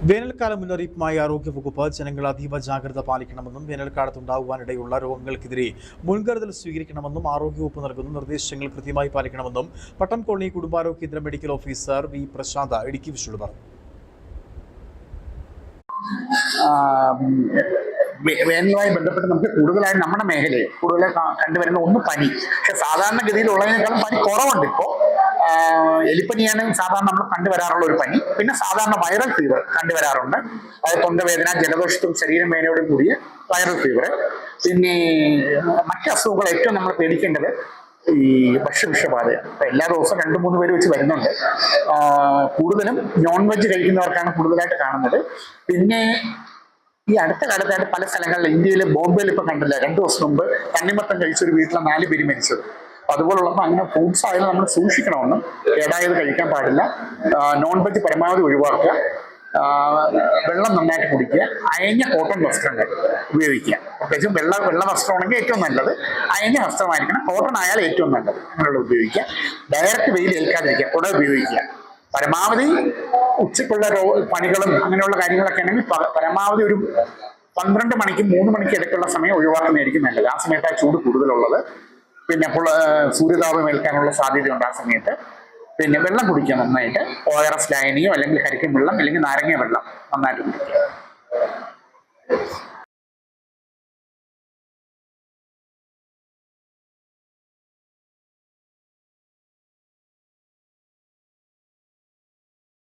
വേനൽക്കാല മുന്നറിയിപ്പുമായി ആരോഗ്യവകുപ്പ് ജനങ്ങൾ അതീവ ജാഗ്രത പാലിക്കണമെന്നും വേനൽക്കാലത്തുണ്ടാകുവാനിടയുള്ള രോഗങ്ങൾക്കെതിരെ മുൻകരുതൽ സ്വീകരിക്കണമെന്നും ആരോഗ്യവകുപ്പ് നൽകുന്ന നിർദ്ദേശങ്ങൾ കൃത്യമായി പാലിക്കണമെന്നും പട്ടം കോളനി കുടുംബാരോഗ്യ കേന്ദ്ര medical officer V Prashanth Idukki വിഷയോട് പറഞ്ഞു. വേനലുമായി ബന്ധപ്പെട്ട് നമുക്ക് കൂടുതലായി നമ്മുടെ മേഖലയിൽ കൂടുതലായി കണ്ടുവരുന്ന ഒന്ന് പനി. പക്ഷെ സാധാരണഗതിയിലുള്ളതിനേക്കാളും പനി കുറവുണ്ട്. ഇപ്പോൾ എലിപ്പനിയാണ് സാധാരണ നമ്മൾ കണ്ടുവരാറുള്ള ഒരു പനി. പിന്നെ സാധാരണ വൈറൽ ഫീവർ കണ്ടുവരാറുണ്ട്. അത് തൊണ്ടവേദന, ജലദോഷവും ശരീരം വേദനയോടും കൂടിയ വൈറൽ ഫീവർ. പിന്നെ മറ്റ് അസുഖങ്ങൾ ഏറ്റവും നമ്മൾ പേടിക്കേണ്ടത് ഈ ഭക്ഷ്യവിഷബാധയാണ്. അപ്പൊ എല്ലാ ദിവസവും 2-3 പേര് വെച്ച് വരുന്നുണ്ട്. കൂടുതലും നോൺ വെജ് കഴിക്കുന്നവർക്കാണ് കൂടുതലായിട്ട് കാണുന്നത്. പിന്നെ ഈ അടുത്ത കാലത്തായിട്ട് പല സ്ഥലങ്ങളിൽ, ഇന്ത്യയിൽ ബോംബെയിൽ ഇപ്പൊ കണ്ടില്ല, 2 ദിവസം മുമ്പ് തണ്ണിമത്തം കഴിച്ചൊരു വീട്ടിലെ 4 പേര് മരിച്ചത്. അതുപോലുള്ളപ്പോൾ അങ്ങനെ ഫ്രൂട്ട്സ് ആയാലും നമ്മൾ സൂക്ഷിക്കണമെന്നും, കേടായത് കഴിക്കാൻ പാടില്ല, നോൺ വെജ് പരമാവധി ഒഴിവാക്കുക, വെള്ളം നന്നായിട്ട് കുടിക്കുക, അയഞ്ഞ കോട്ടൺ വസ്ത്രങ്ങൾ ഉപയോഗിക്കുക. പ്രത്യേകിച്ചും വെള്ള വസ്ത്രമാണെങ്കിൽ ഏറ്റവും നല്ലത്, അയഞ്ഞ വസ്ത്രമായിരിക്കണം, കോട്ടൺ ആയാലും ഏറ്റവും നല്ലത്, അങ്ങനെയുള്ള ഉപയോഗിക്കുക. ഡയറക്റ്റ് വെയിൽ ഏൽക്കാതിരിക്കുക, കുട ഉപയോഗിക്കുക. പരമാവധി ഉച്ചക്കുള്ള പണികളും അങ്ങനെയുള്ള കാര്യങ്ങളൊക്കെ ആണെങ്കിൽ പരമാവധി ഒരു 12 മണിക്കും 3 മണിക്കും ഇടയ്ക്കുള്ള സമയം ഒഴിവാക്കുന്നതായിരിക്കും നല്ലത്. ആ സമയത്താണ് ചൂട് കൂടുതലുള്ളത്. പിന്നെ അപ്പോൾ സൂര്യതാപം ഏൽക്കാനുള്ള സാധ്യതയുണ്ട് ആ സമയത്ത്. പിന്നെ വെള്ളം കുടിക്കുക നന്നായിട്ട്. ORS ലായനിയോ അല്ലെങ്കിൽ കരിക്കും വെള്ളം അല്ലെങ്കിൽ നാരങ്ങ വെള്ളം നന്നായിട്ട് കുടിക്കുക.